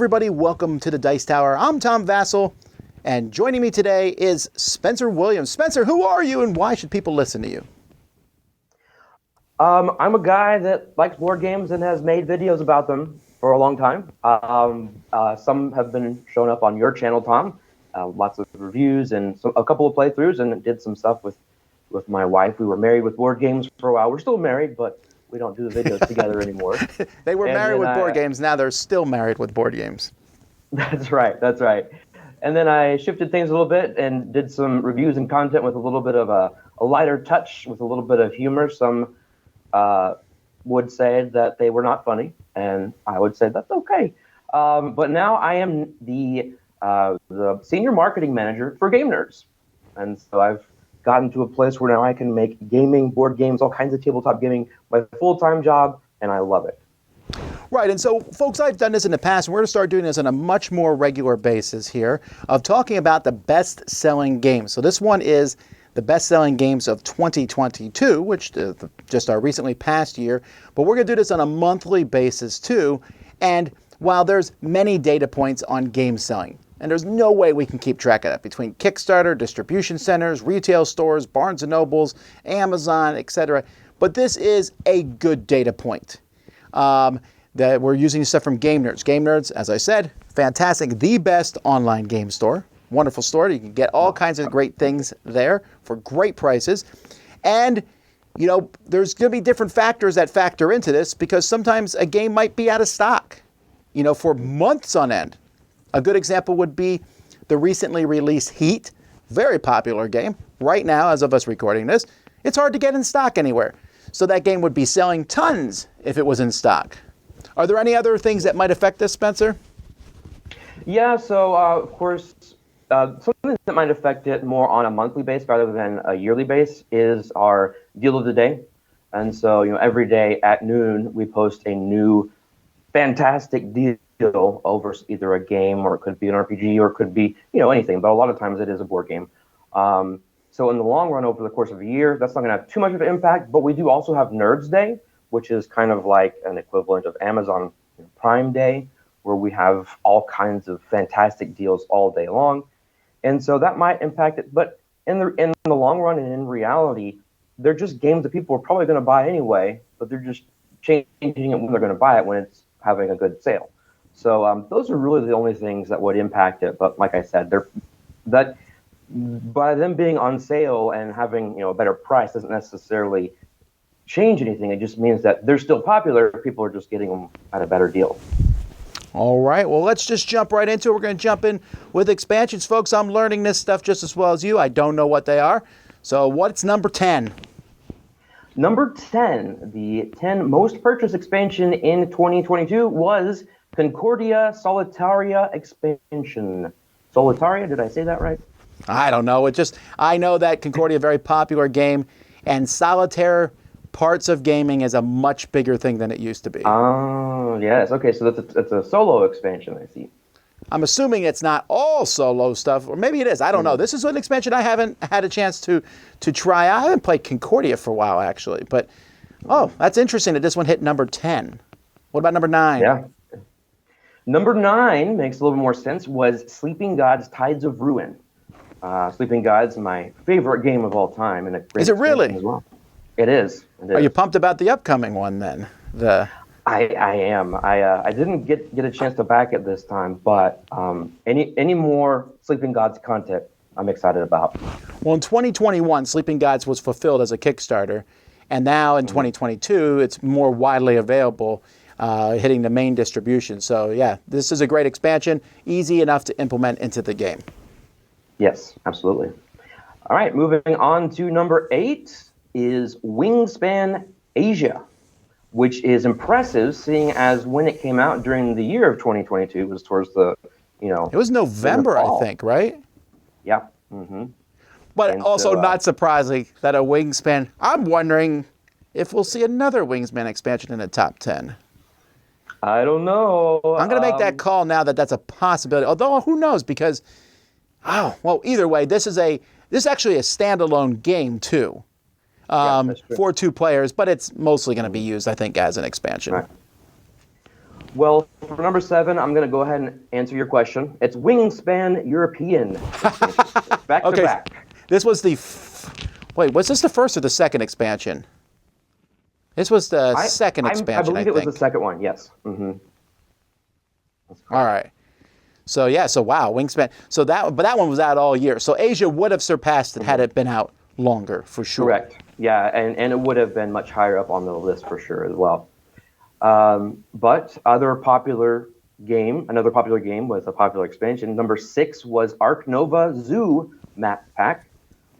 everybody, welcome to the Dice Tower. I'm Tom Vasel, and joining me today is Spencer Williams. Spencer, who are you and why should people listen to you? I'm a guy that likes board games and has made videos about them for a long time. Some have been shown up on your channel, Tom. Lots of reviews and a couple of playthroughs, and did some stuff with my wife. We were married with board games for a while. We're still married, but we don't do the videos together anymore. They were married with board games. Now they're still married with board games. That's right. That's right. And then I shifted things a little bit and did some reviews and content with a little bit of a lighter touch, with a little bit of humor. Some would say that they were not funny, and I would say that's okay. But now I am the senior marketing manager for Game Nerdz, and so I've gotten to a place where now I can make gaming, board games, all kinds of tabletop gaming my full-time job, and I love it. Right, and so, folks, I've done this in the past, and we're going to start doing this on a much more regular basis here, of talking about the best-selling games. So this one is the best-selling games of 2022, which just our recently past year, but we're going to do this on a monthly basis, too, and while there's many data points on game selling, and there's no way we can keep track of that between Kickstarter, distribution centers, retail stores, Barnes & Nobles, Amazon, etc. But this is a good data point. That we're using stuff from Game Nerdz. Game Nerdz, as I said, fantastic, the best online game store. Wonderful store. You can get all kinds of great things there for great prices. And, you know, there's going to be different factors that factor into this because sometimes a game might be out of stock, you know, for months on end. A good example would be the recently released Heat, very popular game. Right now, as of us recording this, it's hard to get in stock anywhere. So that game would be selling tons if it was in stock. Are there any other things that might affect this, Spencer? Yeah, so of course, something that might affect it more on a monthly base rather than a yearly base is our deal of the day. And so, you know, every day at noon, we post a new fantastic deal over either a game, or it could be an RPG, or it could be, you know, anything. But a lot of times it is a board game. So in the long run, over the course of a year, that's not going to have too much of an impact. But we do also have Nerds Day, which is kind of like an equivalent of Amazon Prime Day, where we have all kinds of fantastic deals all day long. And so that might impact it. But in the long run and in reality, they're just games that people are probably going to buy anyway, but they're just changing it when they're going to buy it when it's having a good sale. So those are really the only things that would impact it. But like I said, that by them being on sale and having, you know, a better price doesn't necessarily change anything. It just means that they're still popular. People are just getting them at a better deal. All right. Well, let's just jump right into it. We're going to jump in with expansions. Folks, I'm learning this stuff just as well as you. I don't know what they are. So what's number 10? Number 10, the 10 most purchased expansion in 2022 was Concordia Solitaire expansion. Solitaire, did I say that right? I don't know. I know that Concordia, a very popular game, and solitaire parts of gaming is a much bigger thing than it used to be. Oh, yes. Okay, so that's a solo expansion, I see. I'm assuming it's not all solo stuff, or maybe it is. I don't know. This is an expansion I haven't had a chance to try. I haven't played Concordia for a while, actually. But, oh, that's interesting that this one hit number 10. What about number 9? Yeah. Number 9 makes a little more sense, was Sleeping Gods Tides of Ruin. Sleeping Gods, my favorite game of all time. And is it really? As well. It is. Are you pumped about the upcoming one then? I am. I didn't get a chance to back it this time, but any more Sleeping Gods content I'm excited about. Well, in 2021, Sleeping Gods was fulfilled as a Kickstarter, and now in 2022, it's more widely available, hitting the main distribution. So yeah, this is a great expansion, easy enough to implement into the game. Yes, absolutely. All right, moving on to number 8 is Wingspan Asia, which is impressive, seeing as when it came out during the year of 2022, it was towards the, you know... It was November, I think, right? Yeah. Mm-hmm. But and also so, not surprising that a Wingspan... I'm wondering if we'll see another Wingspan expansion in the top 10. I don't know. I'm going to make that call now that that's a possibility. Although, who knows, because... Oh, well, either way, this is actually a standalone game, too. For 2 players, but it's mostly going to be used, I think, as an expansion. Right. Well, for number 7, I'm going to go ahead and answer your question. It's Wingspan European. Back to Okay, back. this was the... Wait, was this the first or the second expansion? This was the second expansion, I think. I believe it was the second one, yes. Mm-hmm. All right. So, yeah, so wow, Wingspan. So that one was out all year. So Asia would have surpassed it had it been out longer, for sure. Correct. Yeah, and it would have been much higher up on the list for sure as well. But another popular game with a popular expansion. Number 6 was Ark Nova Zoo map pack.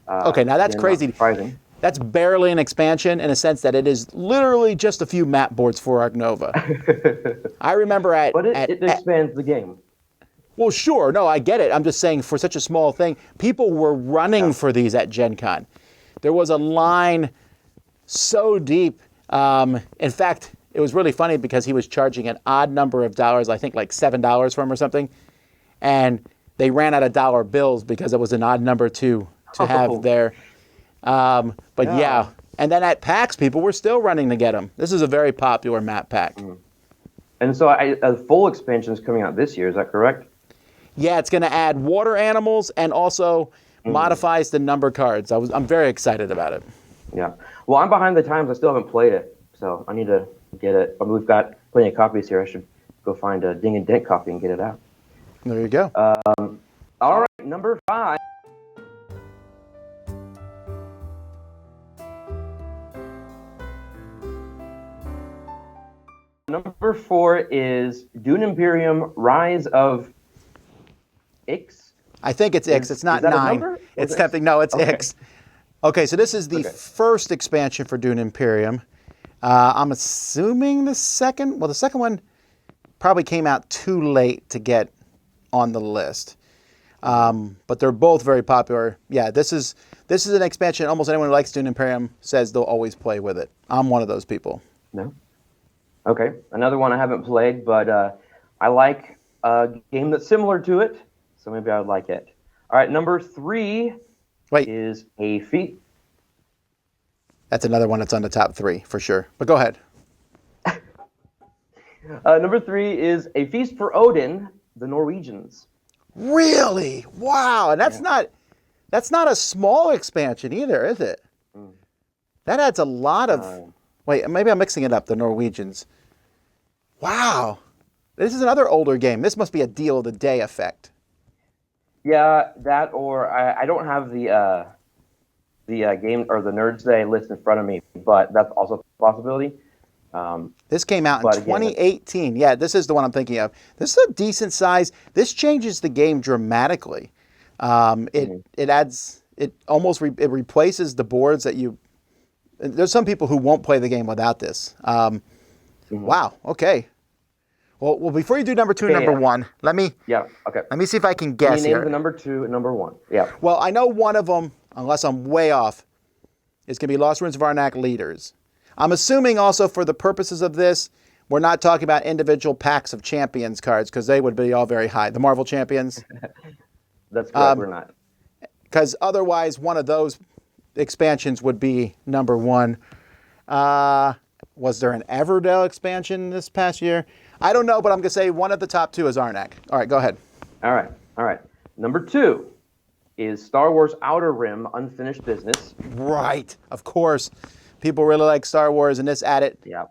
Okay, now that's crazy. Surprising. That's barely an expansion in a sense that it is literally just a few map boards for Ark Nova. I remember But it expands the game. Well, sure. No, I get it. I'm just saying for such a small thing, people were running for these at Gen Con. There was a line so deep. In fact, it was really funny because he was charging an odd number of dollars, I think like $7 for him or something. And they ran out of dollar bills because it was an odd number to have there. But yeah. And then at PAX, people were still running to get them. This is a very popular map pack. And so a full expansion is coming out this year, is that correct? Yeah, it's going to add water animals and also modifies the number cards. I'm very excited about it. Yeah. Well, I'm behind the times. I still haven't played it, so I need to get it. But we've got plenty of copies here. I should go find a Ding and Dent copy and get it out. There you go. All right, number 5. Number 4 is Dune Imperium Rise of IX. I think it's Ix. It's not 9. It's tempting. No, it's Ix. Okay, so this is the first expansion for Dune Imperium. I'm assuming the second. Well, the second one probably came out too late to get on the list. But they're both very popular. Yeah, this is an expansion. Almost anyone who likes Dune Imperium says they'll always play with it. I'm one of those people. No. Okay, another one I haven't played, but I like a game that's similar to it, so maybe I would like it. All right, number 3 is a feat. That's another one that's on the top 3 for sure. But go ahead. Number 3 is A Feast for Odin, the Norwegians. Really? Wow. And that's not a small expansion either, is it? That adds a lot of... Wait, maybe I'm mixing it up, the Norwegians. Wow. This is another older game. This must be a deal of the day effect. Yeah, that or I don't have the game or the Nerdz Day list in front of me, but that's also a possibility. This came out in 2018. Yeah, this is the one I'm thinking of. This is a decent size. This changes the game dramatically. It adds, it replaces the boards that you... There's some people who won't play the game without this. Wow. Okay. Well, before you do number 2 and number 1, let me see if I can guess here. Name the number 2 and number 1. Yeah. Well, I know one of them, unless I'm way off, is going to be Lost Ruins of Arnak Leaders. I'm assuming also for the purposes of this, we're not talking about individual packs of champions cards because they would be all very high. The Marvel champions. That's correct. We're not. Because otherwise, one of those expansions would be number 1. Was there an Everdell expansion this past year? I don't know, but I'm going to say one of the top 2 is Arnak. All right, go ahead. All right. Number 2 is Star Wars Outer Rim Unfinished Business. Right, of course. People really like Star Wars, and this added... Yeah.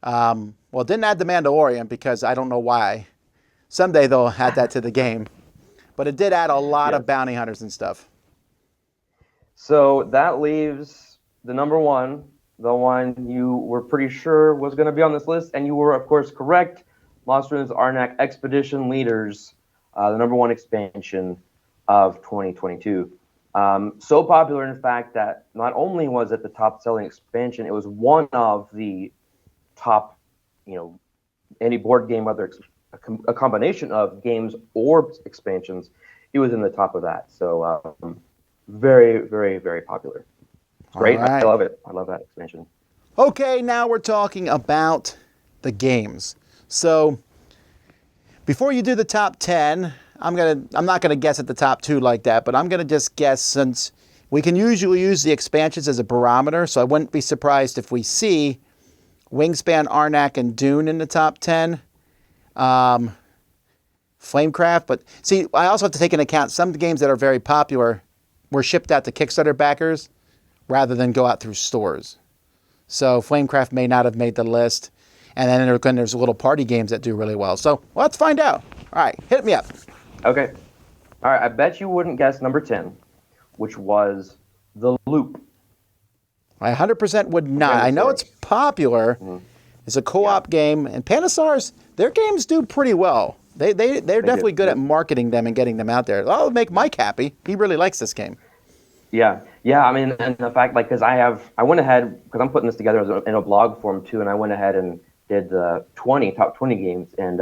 Well, it didn't add the Mandalorian because I don't know why. Someday they'll add that to the game. But it did add a lot of bounty hunters and stuff. So that leaves the number 1, the one you were pretty sure was going to be on this list, and you were, of course, correct. Lost Ruins Arnak Expedition Leaders, the number 1 expansion of 2022. So popular, in fact, that not only was it the top-selling expansion, it was one of the top, any board game, whether it's a combination of games or expansions, it was in the top of that. So very, very, very popular. It's great. Right. I love it. I love that expansion. Okay, now we're talking about the games. So before you do the top 10, I'm not gonna guess at the top 2 like that, but I'm gonna just guess, since we can usually use the expansions as a barometer, so I wouldn't be surprised if we see Wingspan, Arnak, and Dune in the top 10. Flamecraft, but see, I also have to take into account some games that are very popular were shipped out to Kickstarter backers rather than go out through stores. So Flamecraft may not have made the list. And then there's little party games that do really well. So let's find out. All right, hit me up. Okay. All right, I bet you wouldn't guess number 10, which was The Loop. I 100% would not. I know it's popular. Mm-hmm. It's a co-op game, and Panasars, their games do pretty well. They're definitely good at marketing them and getting them out there. That'll make Mike happy. He really likes this game. Yeah. I mean, and the fact, like, because I went ahead, because I'm putting this together in a blog form too, and I went ahead and did the top 20 games, and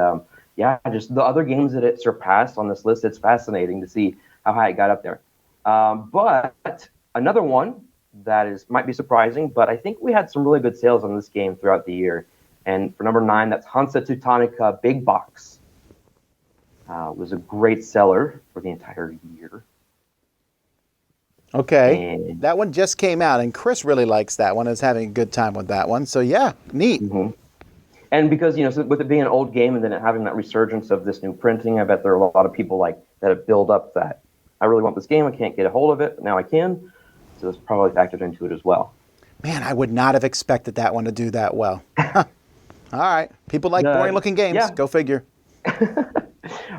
just the other games that it surpassed on this list. It's fascinating to see how high it got up there. But another one that might be surprising, but I think we had some really good sales on this game throughout the year. And for number 9, that's Hansa Teutonica Big Box. Was a great seller for the entire year. Okay, and that one just came out, and Chris really likes that one. Is having a good time with that one. So yeah, neat. Mm-hmm. And because so with it being an old game and then it having that resurgence of this new printing, I bet there are a lot of people like that have built up that I really want this game. I can't get a hold of it. Now I can. So it's probably factored into it as well. Man, I would not have expected that one to do that well. All right, people like boring-looking games. Yeah. Go figure.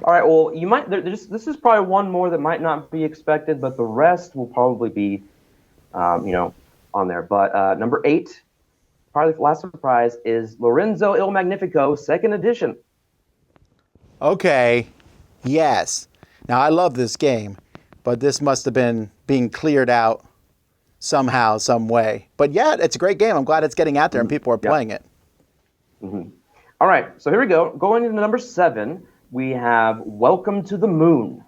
All right. Well, you might. This is probably one more that might not be expected, but the rest will probably be, on there. But number 8, probably the last surprise, is Lorenzo Il Magnifico 2nd edition. Okay. Yes. Now I love this game, but this must have been being cleared out somehow, some way. But yeah, it's a great game. I'm glad it's getting out there and people are playing it. Mm-hmm. All right. So here we go. Going into number 7. We have Welcome to the Moon.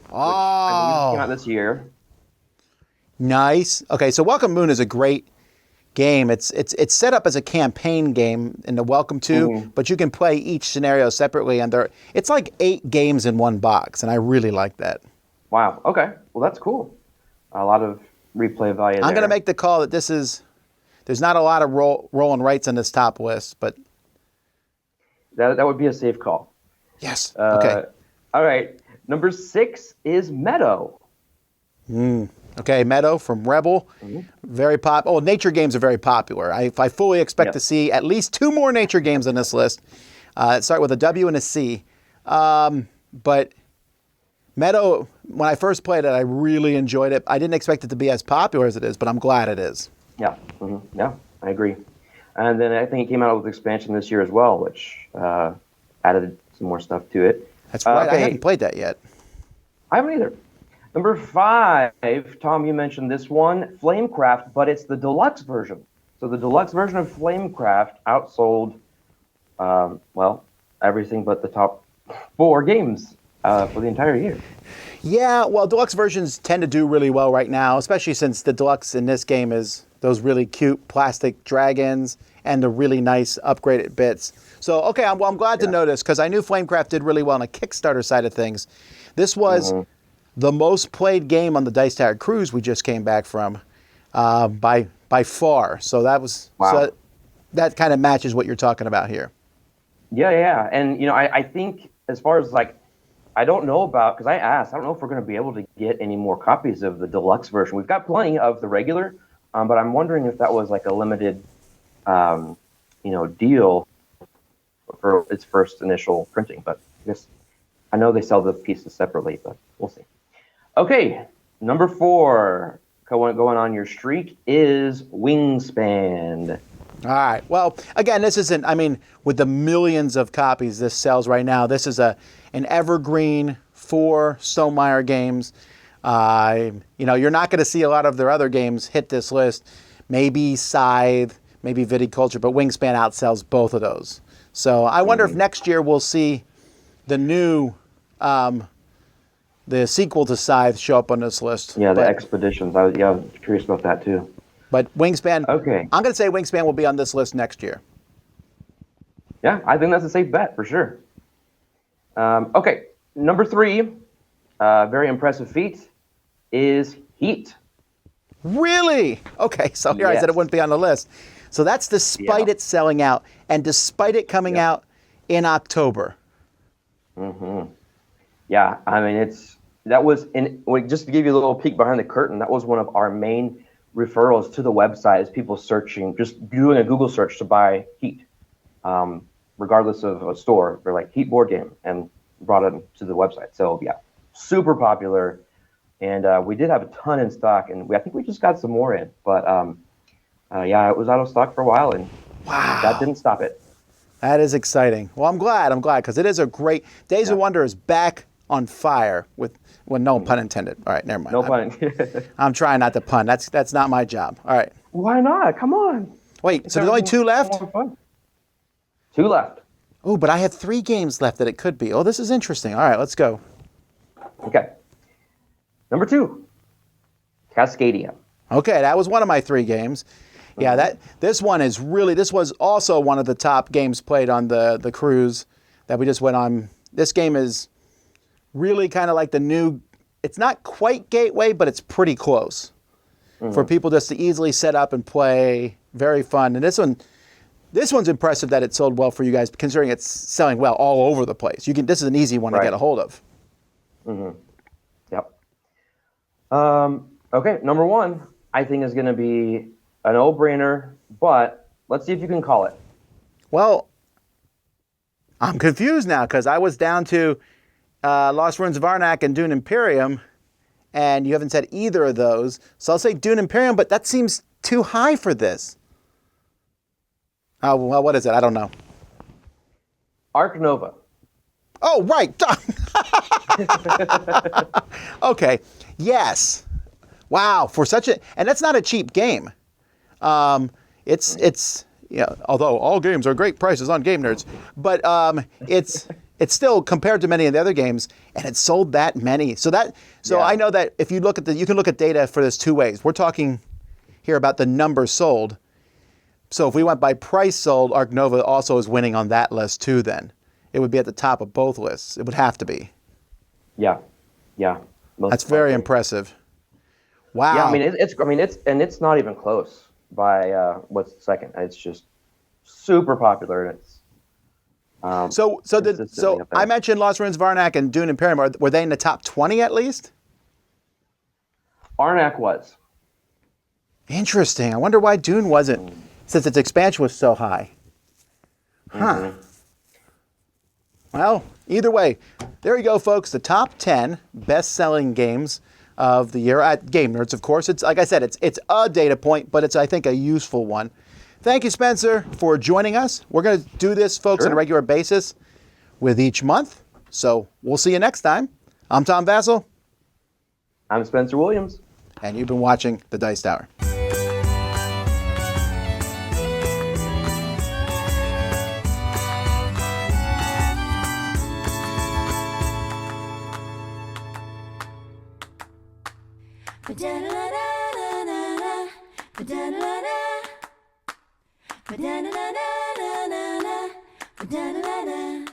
Oh. Which I believe came out this year. Nice. Okay, so Welcome Moon is a great game. It's set up as a campaign game in the Welcome to, but you can play each scenario separately, and it's like 8 games in one box, and I really like that. Wow. Okay. Well, that's cool. A lot of replay value. I'm going to make the call that there's not a lot of roll and writes on this top list, but that would be a safe call. Yes. Okay. All right. Number 6 is Meadow. Okay, Meadow from Rebel. Very popular. Oh, nature games are very popular. I fully expect to see at least 2 more nature games on this list. Start with a W and a C. But Meadow, when I first played it, I really enjoyed it. I didn't expect it to be as popular as it is, but I'm glad it is. Yeah. Mm-hmm. Yeah, I agree. And then I think it came out with expansion this year as well, which added some more stuff to it. That's right. Okay. I haven't played that yet. I haven't either. Number 5, Tom, you mentioned this one, Flamecraft, but it's the deluxe version. So the deluxe version of Flamecraft outsold, everything but the top 4 games for the entire year. Yeah, well, deluxe versions tend to do really well right now, especially since the deluxe in this game is those really cute plastic dragons and the really nice upgraded bits. So, okay, I'm glad to notice, because I knew Flamecraft did really well on the Kickstarter side of things. This was the most played game on the Dice Tower Cruise we just came back from by far. So that was that kind of matches what you're talking about here. Yeah. And, I think as far as I don't know about, because I don't know if we're going to be able to get any more copies of the deluxe version. We've got plenty of the regular, but I'm wondering if that was a limited, deal for its first initial printing. But I guess I know they sell the pieces separately, but we'll see. Okay, number 4, going on your streak, is Wingspan. All right. Well, again, this isn't, with the millions of copies this sells right now, this is an evergreen for Stonemaier games. You're not going to see a lot of their other games hit this list. Maybe Scythe, maybe Viticulture, but Wingspan outsells both of those. So I wonder if next year we'll see the new, the sequel to Scythe show up on this list. Yeah, the Expeditions. I was curious about that too. But Wingspan, okay. I'm going to say Wingspan will be on this list next year. Yeah, I think that's a safe bet for sure. Okay, number 3, very impressive feat, is Heat. Really? Okay, so here I said it wouldn't be on the list. So that's despite it selling out, and despite it coming out in October. Yeah, I mean, just to give you a little peek behind the curtain, that was one of our main referrals to the website is people searching, just doing a Google search to buy Heat, regardless of a store. They're like Heat board game and brought it to the website. So yeah, super popular. And we did have a ton in stock, and I think we just got some more in. But yeah, it was out of stock for a while, and that didn't stop it. That is exciting. Well, I'm glad, because it is a great... Days of Wonder is back on fire with... Well, no pun intended. All right, never mind. No pun. I'm trying not to pun. That's not my job. All right. Why not? Come on. Wait, so there's only 2 left? 2 left. Oh, but I have 3 games left that it could be. Oh, this is interesting. All right, let's go. Okay. Number 2, Cascadia. Okay, that was one of my 3 games. Yeah, this was also one of the top games played on the cruise that we just went on. This game is really kind of like the new, it's not quite Gateway, but it's pretty close for people just to easily set up and play. Very fun. And this one's impressive that it sold well for you guys, considering it's selling well all over the place. This is an easy one to get a hold of. Yep. Okay, number 1, I think is going to be a no-brainer, but let's see if you can call it. Well, I'm confused now because I was down to Lost Ruins of Arnak and Dune Imperium, and you haven't said either of those. So I'll say Dune Imperium, but that seems too high for this. Oh, well, what is it? I don't know. Ark Nova. Oh, right. Okay. Yes. Wow. And that's not a cheap game. It's although all games are great prices on Game Nerdz, but it's still compared to many of the other games, and it sold that many. So I know that if you look at you can look at data for this 2 ways. We're talking here about the numbers sold. So if we went by price sold, Ark Nova also is winning on that list too. Then it would be at the top of both lists. It would have to be. Yeah. That's very impressive. Wow. Yeah, it's not even close by what's second. It's just super popular, and it's so I mentioned Lost Ruins of Arnak and Dune Imperium. Were they in the top 20 at least? Arnak was. Interesting. I wonder why Dune wasn't, since its expansion was so high. Huh. Well, either way, there you go, folks. The top 10 best-selling games of the year at Game Nerdz, of course. It's like I said, it's a data point, but it's, I think, a useful one. Thank you, Spencer, for joining us. We're going to do this, folks, on a regular basis with each month. So we'll see you next time. I'm Tom Vasel. I'm Spencer Williams. And you've been watching The Dice Tower. Ba-da-da-da-da-da-da. Ba-da-da-da-da. Ba-da-da-da.